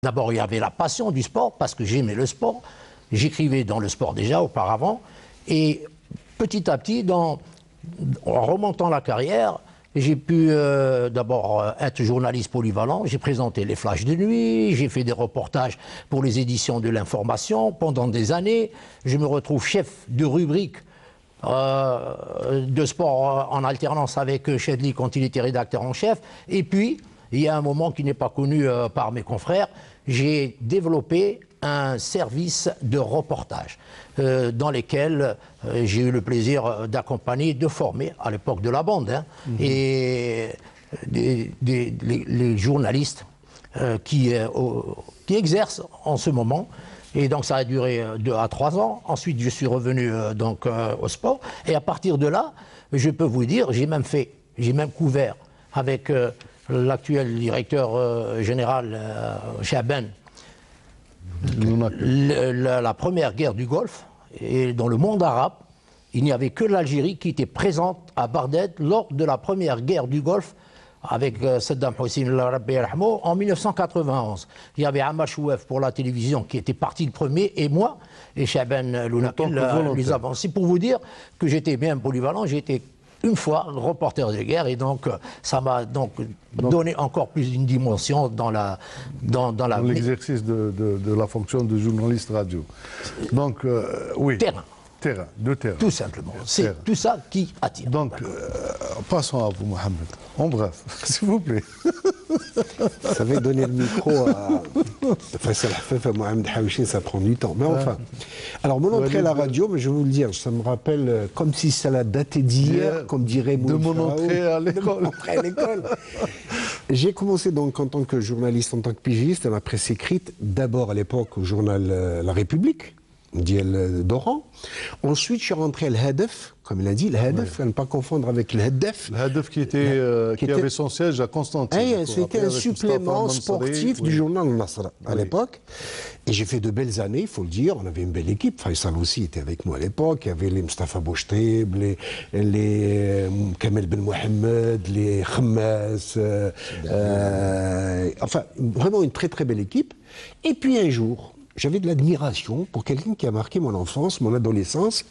D'abord, il y avait la passion du sport, parce que j'aimais le sport. J'écrivais dans le sport déjà auparavant. Et petit à petit, en remontant la carrière, j'ai pu d'abord être journaliste polyvalent. J'ai présenté les flashs de nuit, j'ai fait des reportages pour les éditions de l'information pendant des années. Je me retrouve chef de rubrique de sport en alternance avec Chadli quand il était rédacteur en chef. Et puis, il y a un moment qui n'est pas connu par mes confrères, j'ai développé un service de reportage dans lequel j'ai eu le plaisir d'accompagner, de former, à l'époque de la bande, et les journalistes qui exercent en ce moment. Et donc ça a duré 2 à 3 ans. Ensuite, je suis revenu donc au sport. Et à partir de là, je peux vous dire, j'ai même couvert avec l'actuel directeur général Chaban la première guerre du Golfe. Et dans le monde arabe, il n'y avait que l'Algérie qui était présente à Barded lors de la première guerre du Golfe avec Saddam Hussein en 1991. Il y avait Ammar Chouef pour la télévision qui était parti le premier, et moi, et Chaban Lounakil les avons. C'est pour vous dire que j'étais bien polyvalent, j'étais une fois reporter de guerre, et donc ça m'a donc donné encore plus une dimension dans l'exercice de la fonction de journaliste radio. Donc, oui. Terrain. De terrain. Tout simplement. C'est tout ça qui attire. Donc, passons à vous, Mohamed. En bref, s'il vous plaît. Vous savez, donner le micro à Faisal Hafef, à Mohamed Haouchi, ça prend du temps. Mais enfin. Alors, mon entrée à la radio, mais je vais vous le dire, ça me rappelle comme si ça l'a daté d'hier, comme dirait de mon entrée à l'école. J'ai commencé donc en tant que journaliste, en tant que pigiste, dans la presse écrite, d'abord à l'époque au journal La République, d'Oran. Ensuite, je suis rentré à l'Hadef, comme il a dit, l'Hadef, à ne pas confondre avec l'Hadef. L'Hadef qui avait son siège à Constantine. C'était un supplément sportif du journal Nasra à l'époque. Et j'ai fait de belles années, il faut le dire. On avait une belle équipe. Faisal aussi était avec moi à l'époque. Il y avait les Mustafa Bouchtib, les Kamel Ben Mohamed, les Khammas. Enfin, vraiment une très très belle équipe. Et puis un jour, j'avais de l'admiration pour quelqu'un qui a marqué mon enfance, mon adolescence.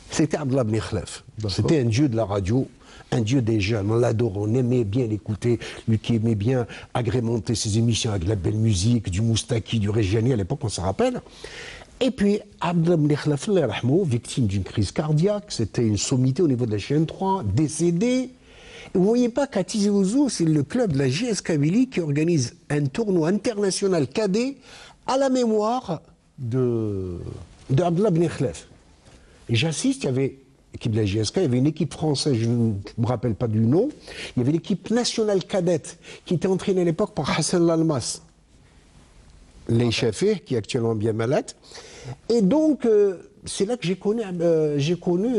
C'était Abdallah Ben Khlef. C'était un dieu de la radio, un dieu des jeunes. On l'adorait, on aimait bien l'écouter. Lui qui aimait bien agrémenter ses émissions avec de la belle musique, du Moustaki, du Régiani, à l'époque, on se rappelle. Et puis, Abdallah Ben Khlef, victime d'une crise cardiaque, c'était une sommité au niveau de la chaîne 3, décédé. Vous ne voyez pas qu'à Tizi Ouzou, c'est le club de la JS Kabylie qui organise un tournoi international cadet à la mémoire d'Abdallah Ben Khlef. Et j'assiste, il y avait l'équipe de la JSK, il y avait une équipe française, je ne me rappelle pas du nom, il y avait l'équipe nationale cadette qui était entraînée à l'époque par Hassan Lalmas, l'échaffé, qui est actuellement bien malade. Et donc, c'est là que j'ai connu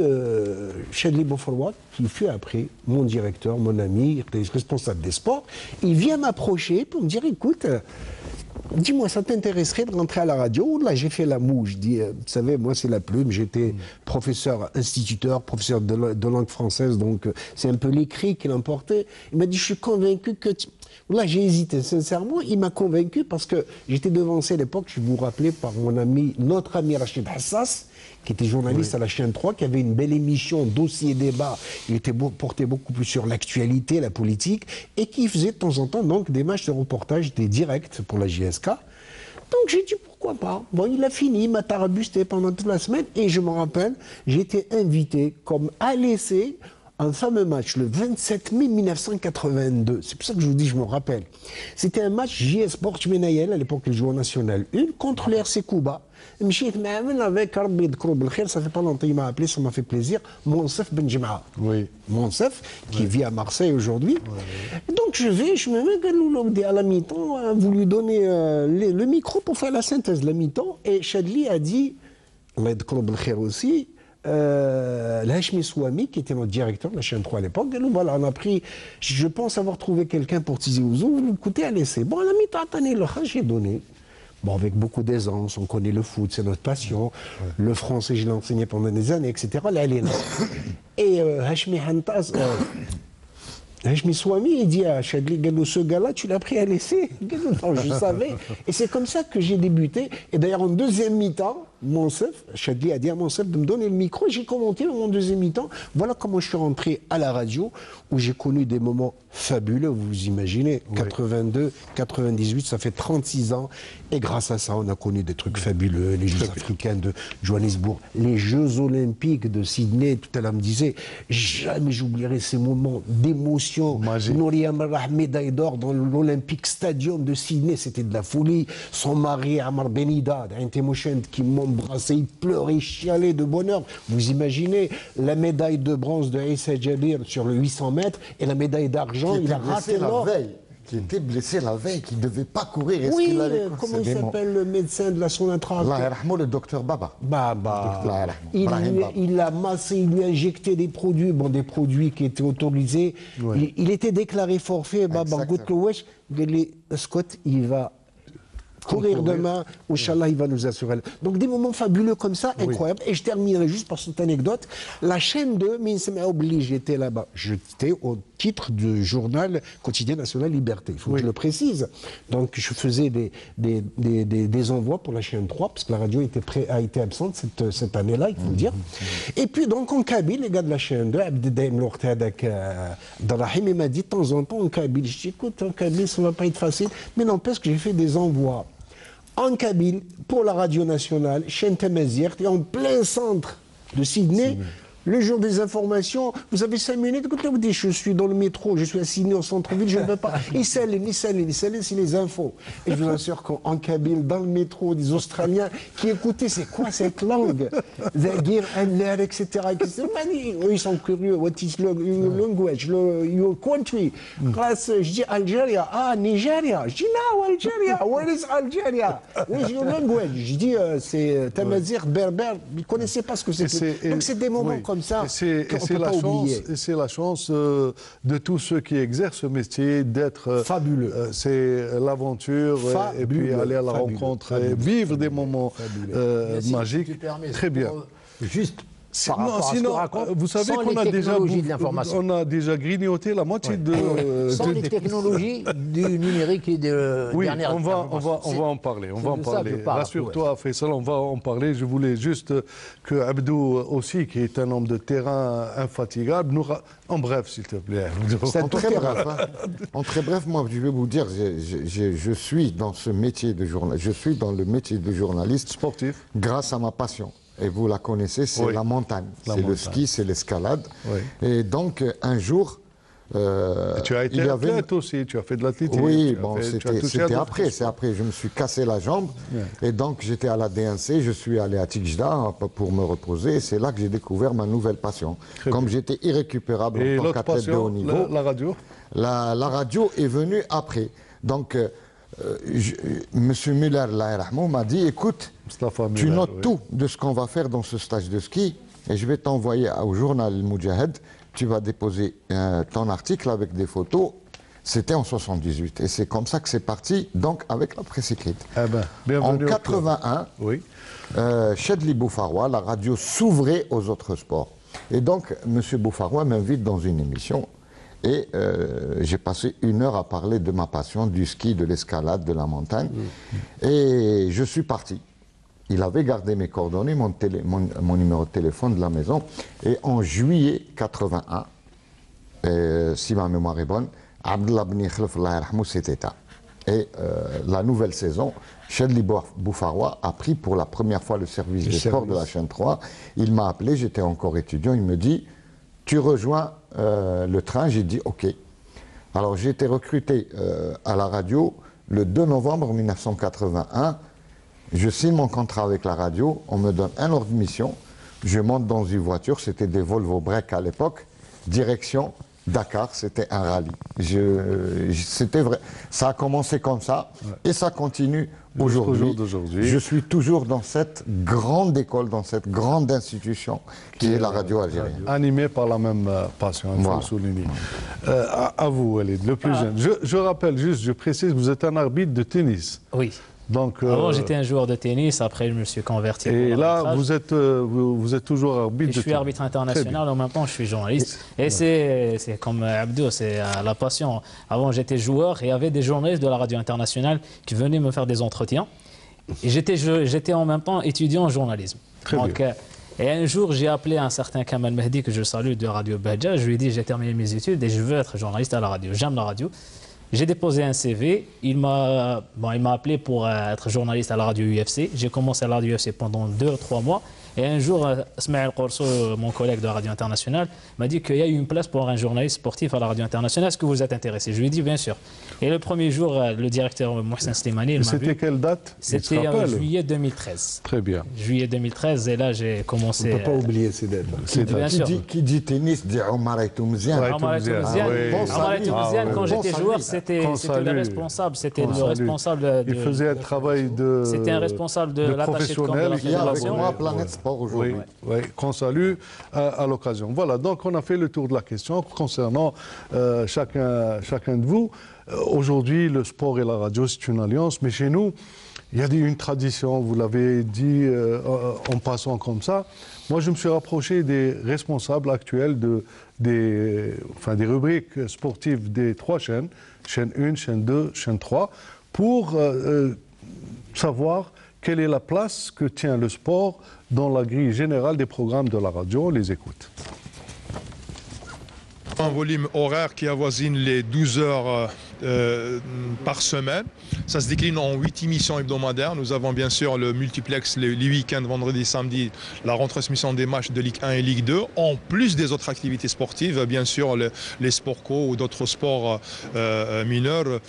Chadli Bouforwad, qui fut après mon directeur, mon ami, responsable des sports. Il vient m'approcher pour me dire, écoute, dis-moi, ça t'intéresserait de rentrer à la radio? Là, j'ai fait la moue. Je dis, vous savez, moi, c'est la plume. J'étais professeur instituteur, professeur de langue française, donc c'est un peu l'écrit qui l'emportait. Il m'a dit, je suis convaincu que... Là, j'ai hésité, sincèrement. Il m'a convaincu parce que j'étais devancé à l'époque, je vous rappelais, par mon ami, notre ami Rachid Hassas, qui était journaliste à la chaîne 3, qui avait une belle émission, dossier débat. Il était porté beaucoup plus sur l'actualité, la politique, et qui faisait de temps en temps donc des matchs de reportage, des directs pour la JSK. Donc j'ai dit pourquoi pas. Bon, il a fini, il m'a tarabusté pendant toute la semaine, et je me rappelle, j'ai été invité comme à l'essai un fameux match le 27 mai 1982. C'est pour ça que je vous dis, je me rappelle. C'était un match JS Sport Menayel, à l'époque il jouait en National 1, contre le RC Kouba. Mchit Ma'amen avec Rabbi Dkroub Belkhir, ça fait pas longtemps, il m'a appelé, ça m'a fait plaisir. Monsef Ben Jema'a. Oui. Monsef, qui vit à Marseille aujourd'hui. Donc je me mets, Galoulou à la mi-temps, a voulu donner le micro pour faire la synthèse de la mi-temps. Et Chadli a dit, Allah Dkroub Belkhir aussi, L'Hashmi Souami, qui était notre directeur de la chaîne 3 à l'époque, voilà, on a pris, je pense avoir trouvé quelqu'un pour Tizi Ouzou, écoutez, allez, c'est bon, la mi-temps, j'ai donné. Bon, avec beaucoup d'aisance, on connaît le foot, c'est notre passion. Le français, je l'ai enseigné pendant des années, etc. Là, elle est là. Et Hashmi Hantaz, Et je m'y suis mis, il dit à Chadli, ce gars-là, tu l'as pris à l'essai. Non, je savais. Et c'est comme ça que j'ai débuté. Et d'ailleurs, en deuxième mi-temps, Monsef, Chadli a dit à Monsef de me donner le micro. J'ai commenté mon deuxième mi-temps. Voilà comment je suis rentré à la radio, où j'ai connu des moments fabuleux. Vous imaginez, 82, 98, ça fait 36 ans. Et grâce à ça, on a connu des trucs fabuleux. Les Jeux africains de Johannesburg, les Jeux olympiques de Sydney. Tout à l'heure me disait, jamais j'oublierai ces moments d'émotion. Nouria Marah, médaille d'or dans l'Olympic Stadium de Sydney, c'était de la folie. Son mari, Amar Benida, qui m'embrassait, il pleurait, il chialait de bonheur. Vous imaginez la médaille de bronze de Issa Jabir sur le 800 mètres et la médaille d'argent, il a raté l'or. Qui était blessé la veille, qui ne devait pas courir. Oui, comment il s'appelle le médecin de la Sonatrach? Le docteur Baba. Il l'a massé, il lui a injecté des produits, des produits qui étaient autorisés. Il était déclaré forfait. Baba, Scott, il va courir demain, Inch'Allah, il va nous assurer. Donc des moments fabuleux comme ça, incroyables. Et je terminerai juste par cette anecdote. La chaîne 2, j'étais là-bas. J'étais au titre du journal quotidien national Liberté. Il faut que je le précise. Donc je faisais des envois pour la chaîne 3, parce que la radio a été absente cette année-là, il faut le dire. Et puis donc en Kabyle, les gars de la chaîne 2, Abdeldaïm Lourtadak Darahim, il m'a dit de temps en temps en Kabyle. Je dis écoute, en Kabyle, ça ne va pas être facile. Mais n'empêche que j'ai fait des envois en Kabyle, pour la radio nationale, chaîne Tamazirt, et en plein centre de Sydney, le jour des informations, vous avez 5 minutes, écoutez, vous dites, je suis dans le métro, je suis à Sydney, au centre-ville, je ne peux pas. c'est les infos. Et je vous assure qu'en Kabyle, dans le métro, des Australiens qui écoutaient, c'est quoi cette langue? Zagir, Anner, etc. Ils sont curieux. What is your language, your country? Je dis Algérie. Ah, Nigeria. Je dis no, Algeria. Where is Algeria? Where is your language? Je dis, c'est Tamazirt, berbère. Ils ne connaissaient pas ce que c'était. Donc c'est des moments comme ça. Et c'est la chance de tous ceux qui exercent ce métier d'être fabuleux. C'est l'aventure et puis aller à la rencontre et vivre des moments magiques. Très bien. Juste sinon, vous savez qu'on a déjà grignoté la moitié de... Sans les technologies du numérique et de dernière... on va en parler. Rassure-toi, Faisal, on va en parler. Je voulais juste que Abdou aussi, qui est un homme de terrain infatigable, en bref, s'il te plaît. En très bref, moi, je vais vous dire, je suis dans ce métier de journaliste. Je suis dans le métier de journaliste sportif grâce à ma passion. Et vous la connaissez, c'est la montagne. C'est le ski, c'est l'escalade. Et donc, un jour... tu as été athlète aussi, tu as fait de l'athlétisme. Oui, c'était après. C'est après, je me suis cassé la jambe. Et donc, j'étais à la DNC, je suis allé à Tigjda pour me reposer. C'est là que j'ai découvert ma nouvelle passion. Comme j'étais irrécupérable en tant qu'athlète de haut niveau. La radio la radio est venue après. Donc, M. Muller m'a dit, écoute, tu notes tout de ce qu'on va faire dans ce stage de ski et je vais t'envoyer au journal Moudjahed. Tu vas déposer ton article avec des photos. C'était en 78 et c'est comme ça que c'est parti, donc avec la presse écrite. En 81, Chadli Boufaroua, la radio s'ouvrait aux autres sports. Et donc, M. Boufaroua m'invite dans une émission. Et j'ai passé 1 heure à parler de ma passion, du ski, de l'escalade, de la montagne. Et je suis parti. Il avait gardé mes coordonnées, mon numéro de téléphone de la maison. Et en juillet 81, si ma mémoire est bonne, Abdallah Bni Khlef, s'est éteint. Et la nouvelle saison, Chadli Boufaroua a pris pour la première fois le service des sports de la chaîne 3. Il m'a appelé, j'étais encore étudiant, il me dit « Tu rejoins le train ?» J'ai dit « Ok ». Alors j'ai été recruté à la radio le 2 novembre 1981. Je signe mon contrat avec la radio, on me donne un ordre de mission, je monte dans une voiture, c'était des Volvo Break à l'époque, direction Dakar, c'était un rallye. C'était vrai. Ça a commencé comme ça et ça continue aujourd'hui. Je suis toujours dans cette grande école, dans cette grande institution qui est la radio algérienne. Animée par la même passion, il faut le souligner. À vous, Walid, le plus jeune. Je rappelle juste, je précise, vous êtes un arbitre de tennis. Oui. Donc, avant, j'étais un joueur de tennis, après, je me suis converti. Et là, vous êtes toujours arbitre. Je suis arbitre international, en même temps, je suis journaliste. Et c'est comme Abdou, c'est la passion. Avant, j'étais joueur et il y avait des journalistes de la radio internationale qui venaient me faire des entretiens. Et j'étais en même temps étudiant en journalisme. Donc, et un jour, j'ai appelé un certain Kamal Mehdi, que je salue, de Radio Bahja. Je lui ai dit, j'ai terminé mes études et je veux être journaliste à la radio. J'aime la radio. J'ai déposé un CV, il m'a appelé pour être journaliste à la radio UFC. J'ai commencé à la radio UFC pendant 2 ou 3 mois. Et un jour, Smaïl Korso, mon collègue de la radio internationale, m'a dit qu'il y a eu une place pour un journaliste sportif à la radio internationale. Est-ce que vous êtes intéressé? Je lui ai dit bien sûr. Et le premier jour, le directeur Mohsen Slimani, il m'a vu. C'était quelle date? C'était en juillet 2013. Très bien. Juillet 2013, et là j'ai commencé. On ne peut pas oublier ces dates. Bien sûr. Qui dit tennis dit Omar Aitoumzian. Omar Aitoumzian, quand j'étais joueur, c'était le responsable. C'était le responsable. Il faisait un travail de. C'était un responsable de l'attaché de camp de la fédération. Oui, qu'on salue à l'occasion. Voilà, donc on a fait le tour de la question concernant chacun de vous. Aujourd'hui, le sport et la radio, c'est une alliance, mais chez nous, il y a une tradition, vous l'avez dit en passant comme ça. Moi, je me suis rapproché des responsables actuels des rubriques sportives des 3 chaînes, chaîne 1, chaîne 2, chaîne 3, pour savoir quelle est la place que tient le sport dans la grille générale des programmes de la radio. On les écoute. Un volume horaire qui avoisine les 12 heures par semaine. Ça se décline en 8 émissions hebdomadaires. Nous avons bien sûr le multiplex les week-ends, vendredi, samedi, la retransmission des matchs de Ligue 1 et Ligue 2, en plus des autres activités sportives, bien sûr les sports co ou d'autres sports mineurs.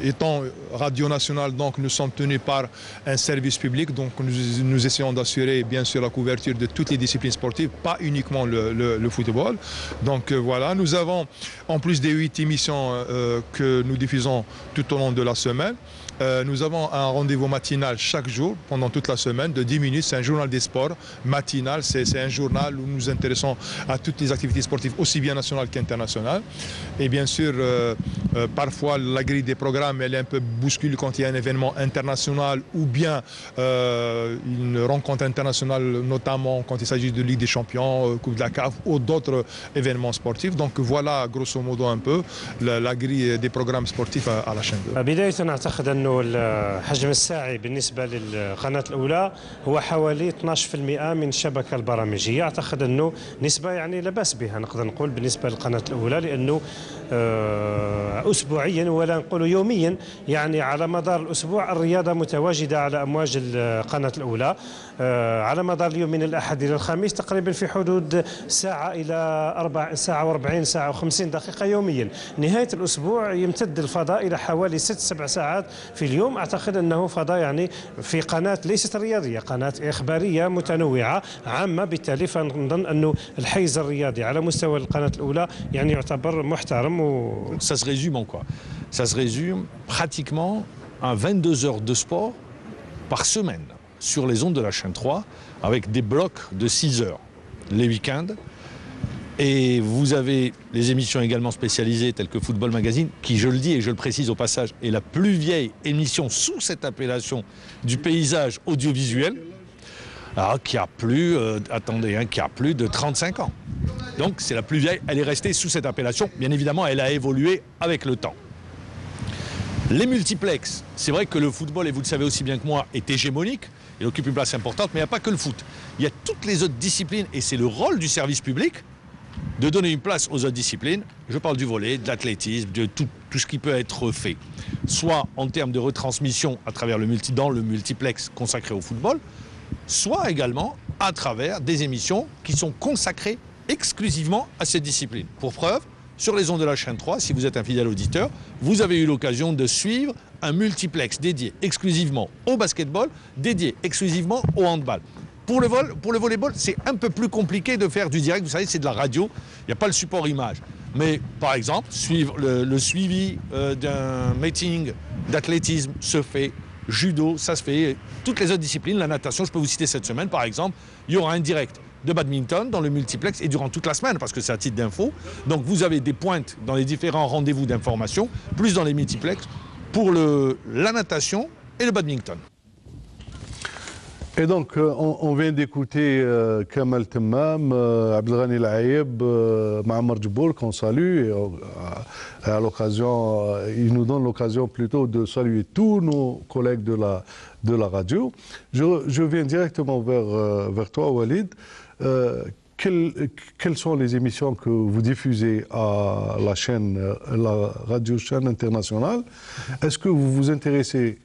Étant radio nationale, donc nous sommes tenus par un service public, donc nous essayons d'assurer bien sûr la couverture de toutes les disciplines sportives, pas uniquement le football. Donc voilà, nous avons en plus des 8 émissions que nous diffusons tout au long de la semaine. Nous avons un rendez-vous matinal chaque jour pendant toute la semaine de 10 minutes. C'est un journal des sports matinal. C'est un journal où nous nous intéressons à toutes les activités sportives, aussi bien nationales qu'internationales. Et bien sûr, parfois la grille des programmes elle est un peu bousculée quand il y a un événement international ou bien une rencontre internationale, notamment quand il s'agit de Ligue des Champions, Coupe de la CAF ou d'autres événements sportifs. Donc voilà grosso modo un peu la grille des programmes sportifs à la chaîne 2. أنه الحجم الساعي بالنسبة للقناة الأولى هو حوالي 12% من الشبكة البرامجية. أعتقد أنه نسبة يعني لا بأس بها نقدر نقول بالنسبة للقناة الأولى، لأنه أسبوعيا ولا نقول يوميا، يعني على مدار الأسبوع الرياضة متواجدة على أمواج القناة الأولى على مدار اليوم من الأحد إلى الخميس تقريبا في حدود ساعة إلى 4 ساعة و40 ساعة و50 دقيقة يوميا. نهاية الأسبوع يمتد الفضاء إلى حوالي 6-7 ساعات في اليوم. أعتقد أنه فضاء يعني في قناة ليست رياضية، قناة إخبارية متنوعة عامة، بالتالي فنظن أنه الحيز الرياضي على مستوى القناة الأولى يعني يعتبر محترم. Ça se résume en quoi? Ça se résume pratiquement à 22 heures de sport par semaine sur les ondes de la chaîne 3 avec des blocs de 6 heures les week-ends. Et vous avez les émissions également spécialisées telles que Football Magazine, qui, je le dis et je le précise au passage, est la plus vieille émission sous cette appellation du paysage audiovisuel, qui a plus, qui a plus de 35 ans. Donc c'est la plus vieille, elle est restée sous cette appellation. Bien évidemment, elle a évolué avec le temps. Les multiplex, c'est vrai que le football, et vous le savez aussi bien que moi, est hégémonique. Il occupe une place importante, mais il n'y a pas que le foot. Il y a toutes les autres disciplines, et c'est le rôle du service public de donner une place aux autres disciplines. Je parle du volley, de l'athlétisme, de tout ce qui peut être fait. Soit en termes de retransmission à travers dans le multiplex consacré au football, soit également à travers des émissions qui sont consacrées exclusivement à cette discipline. Pour preuve, sur les ondes de la chaîne 3, si vous êtes un fidèle auditeur, vous avez eu l'occasion de suivre un multiplex dédié exclusivement au basketball, dédié exclusivement au handball. Pour le volleyball, c'est un peu plus compliqué de faire du direct. Vous savez, c'est de la radio, il n'y a pas le support image. Mais par exemple, le suivi d'un meeting d'athlétisme se fait, judo, ça se fait, toutes les autres disciplines, la natation, je peux vous citer cette semaine par exemple, il y aura un direct de badminton dans le multiplex et durant toute la semaine parce que c'est à titre d'info. Donc vous avez des pointes dans les différents rendez-vous d'information, plus dans les multiplex, pour la natation et le badminton. Et donc, on vient d'écouter Kamal Temmam, Abdelghani Laïeb, Maamar Djiboul, qu'on salue. Et à l'occasion, il nous donne l'occasion plutôt de saluer tous nos collègues de la radio. Je viens directement vers toi, Walid. Quelles sont les émissions que vous diffusez à la chaîne, la radio chaîne internationale? Est-ce que vous vous intéressez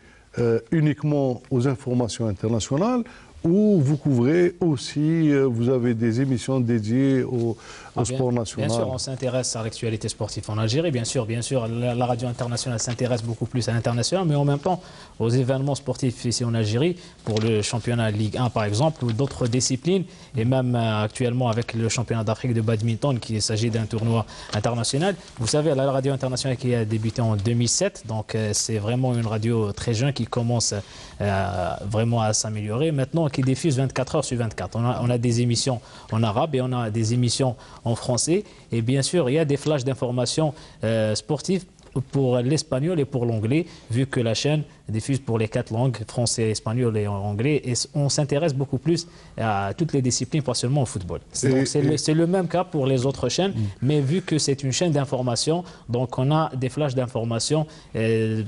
uniquement aux informations internationales ou vous couvrez aussi, vous avez des émissions dédiées au sport national? Bien sûr, on s'intéresse à l'actualité sportive en Algérie. Bien sûr, la radio internationale s'intéresse beaucoup plus à l'international, mais en même temps aux événements sportifs ici en Algérie, pour le championnat Ligue 1 par exemple, ou d'autres disciplines, et même actuellement avec le championnat d'Afrique de badminton, qu'il s'agit d'un tournoi international. Vous savez, la radio internationale qui a débuté en 2007, donc c'est vraiment une radio très jeune qui commence vraiment à s'améliorer. Maintenant, qui diffuse 24 heures sur 24. On a des émissions en arabe et on a des émissions en français. Et bien sûr, il y a des flashs d'informations sportives pour l'espagnol et pour l'anglais, vu que la chaîne diffuse pour les 4 langues, français, espagnol et anglais. Et on s'intéresse beaucoup plus à toutes les disciplines, pas seulement au football. C'est le même cas pour les autres chaînes, mais vu que c'est une chaîne d'information, donc on a des flashs d'informations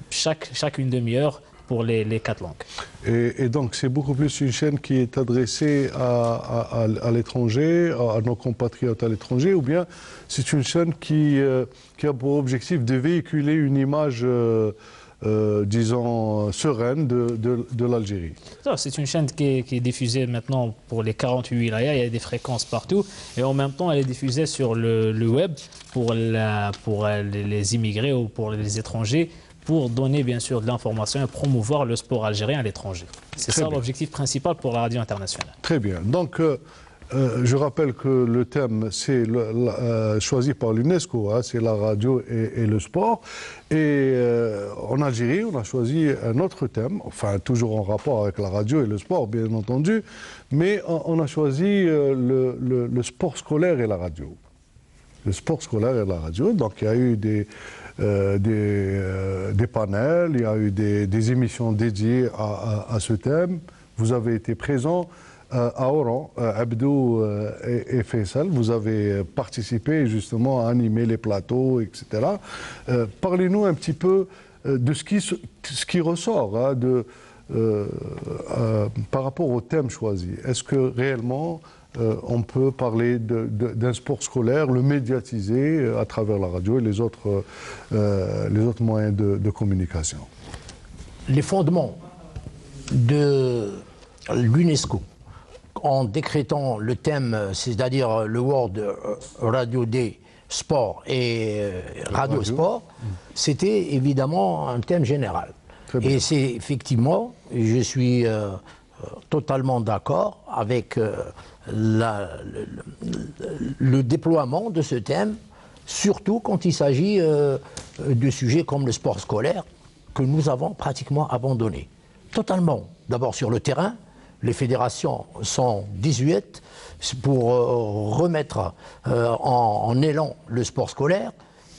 chaque une demi-heure pour les 4 langues. Et donc, c'est beaucoup plus une chaîne qui est adressée à l'étranger, à nos compatriotes à l'étranger, ou bien c'est une chaîne qui a pour objectif de véhiculer une image, disons, sereine de l'Algérie? C'est une chaîne qui est diffusée maintenant pour les 48 wilayas, il y a des fréquences partout, et en même temps, elle est diffusée sur le web pour les immigrés ou pour les étrangers, pour donner bien sûr de l'information et promouvoir le sport algérien à l'étranger. C'est ça l'objectif principal pour la radio internationale. Très bien. Donc, je rappelle que le thème, c'est choisi par l'UNESCO, hein, c'est la radio et le sport. Et en Algérie, on a choisi un autre thème, enfin toujours en rapport avec la radio et le sport, bien entendu, mais on a choisi le sport scolaire et la radio. Le sport scolaire et la radio. Donc, il y a eu des panels, il y a eu des émissions dédiées à ce thème. Vous avez été présents à Oran, Abdou et Faisal. Vous avez participé justement à animer les plateaux, etc. Parlez-nous un petit peu de ce qui ressort hein, par rapport au thème choisi. Est-ce que réellement on peut parler d'un sport scolaire, le médiatiser à travers la radio et les autres moyens de communication? Les fondements de l'UNESCO en décrétant le thème, c'est-à-dire le World Radio Day Sport et Radio Sport, c'était évidemment un thème général. Et c'est effectivement, je suis totalement d'accord avec le déploiement de ce thème, surtout quand il s'agit de sujets comme le sport scolaire, que nous avons pratiquement abandonné. Totalement. D'abord sur le terrain, les fédérations sont 18 pour remettre en élan le sport scolaire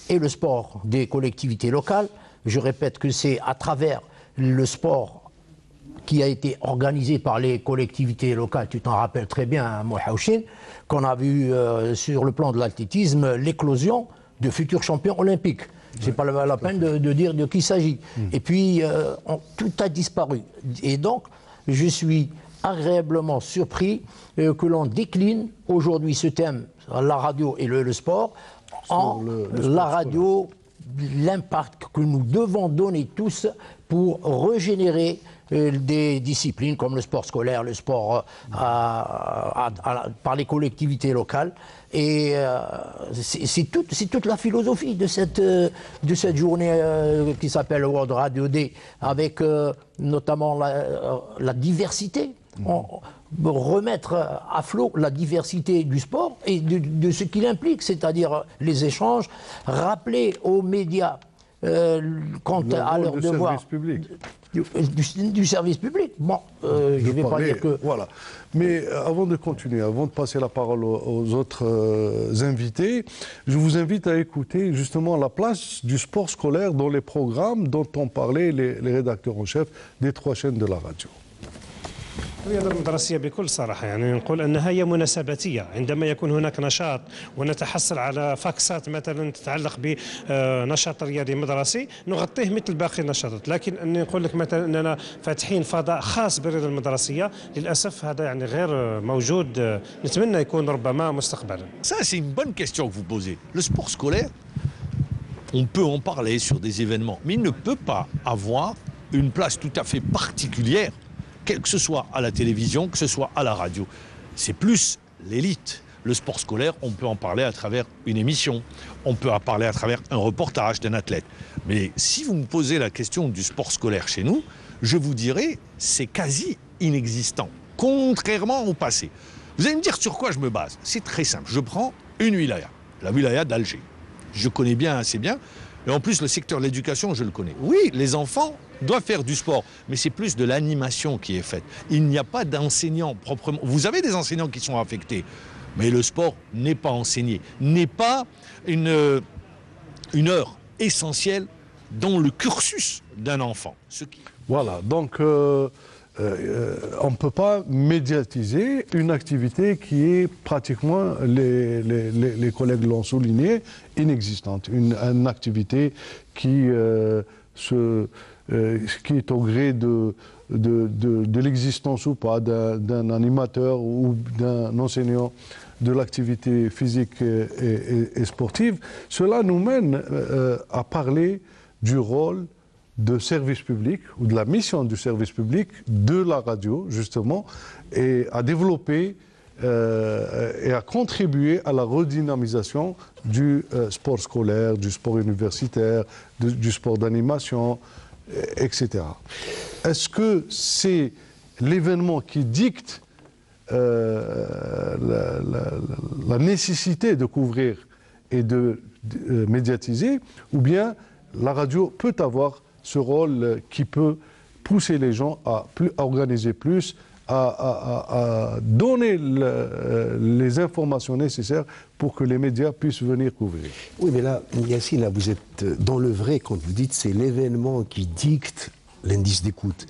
et le sport des collectivités locales. Je répète que c'est à travers le sport qui a été organisé par les collectivités locales, tu t'en rappelles très bien, Mohaouchine, qu'on a vu sur le plan de l'athlétisme l'éclosion de futurs champions olympiques. C'est pas la peine de dire de qui il s'agit. Et puis, tout a disparu. Et donc, je suis agréablement surpris que l'on décline aujourd'hui ce thème, la radio et le sport, en la radio, l'impact que nous devons donner tous pour régénérer des disciplines comme le sport scolaire, le sport par les collectivités locales. Et c'est toute la philosophie de cette journée qui s'appelle World Radio Day, avec notamment la diversité. Remettre à flot la diversité du sport et de ce qu'il implique, c'est-à-dire les échanges, rappeler aux médias quant à leur devoir du service public. Bon, je ne vais pas dire que... Voilà. Mais avant de continuer, avant de passer la parole aux autres invités, je vous invite à écouter justement la place du sport scolaire dans les programmes dont ont parlé les rédacteurs en chef des 3 chaînes de la radio. الرياضة المدرسية بكل صراحة يعني نقول أنها هي مناسباتية عندما يكون هناك نشاط ونتحصل على فاكسات مثلا تتعلق بنشاط رياضي مدرسي نغطيه مثل باقي النشاطات، لكن أني نقول لك مثلا أننا فاتحين فضاء خاص بالرياضة المدرسية للأسف هذا يعني غير موجود، نتمنى يكون ربما مستقبلا. Ça c'est une bonne question que vous posez. Le sport scolaire, on peut en parler sur des événements, mais il ne peut pas avoir une place tout à fait particulière, que ce soit à la télévision, que ce soit à la radio. C'est plus l'élite. Le sport scolaire, on peut en parler à travers une émission, on peut en parler à travers un reportage d'un athlète. Mais si vous me posez la question du sport scolaire chez nous, je vous dirais c'est quasi inexistant, contrairement au passé. Vous allez me dire sur quoi je me base. C'est très simple. Je prends une wilaya, la wilaya d'Alger. Je connais bien, assez bien. Et en plus, le secteur de l'éducation, je le connais. Oui, les enfants doivent faire du sport, mais c'est plus de l'animation qui est faite. Il n'y a pas d'enseignants proprement. Vous avez des enseignants qui sont affectés, mais le sport n'est pas enseigné, n'est pas une heure essentielle dans le cursus d'un enfant. Voilà, donc on ne peut pas médiatiser une activité qui est pratiquement, les collègues l'ont souligné, inexistante. Une activité qui est au gré de l'existence ou pas d'un animateur ou d'un enseignant de l'activité physique et sportive. Cela nous mène à parler du rôle de service public ou de la mission du service public de la radio, justement, et à développer et à contribuer à la redynamisation du sport scolaire, du sport universitaire, du sport d'animation, etc. Est-ce que c'est l'événement qui dicte la nécessité de couvrir et de médiatiser, ou bien la radio peut avoir ce rôle qui peut pousser les gens à organiser plus, à donner les informations nécessaires pour que les médias puissent venir couvrir. Oui, mais là, Yassine, là, vous êtes dans le vrai quand vous dites c'est l'événement qui dicte l'indice d'écoute.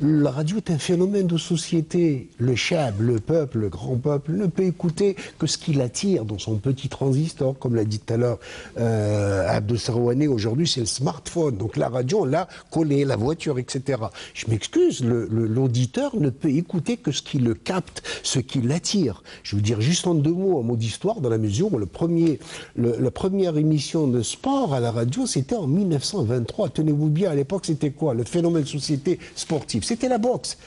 La radio est un phénomène de société. Le chab, le peuple, le grand peuple ne peut écouter que ce qui l'attire dans son petit transistor, comme l'a dit tout à l'heure Abdel Sarouane. Aujourd'hui, c'est le smartphone. Donc la radio, on l'a collé, la voiture, etc. Je m'excuse, l'auditeur ne peut écouter que ce qui le capte, ce qui l'attire. Je veux dire juste en 2 mots, un mot d'histoire, dans la mesure où la première émission de sport à la radio, c'était en 1923. Tenez-vous bien, à l'époque, c'était quoi? Le phénomène de société sportive. C'était la boxe.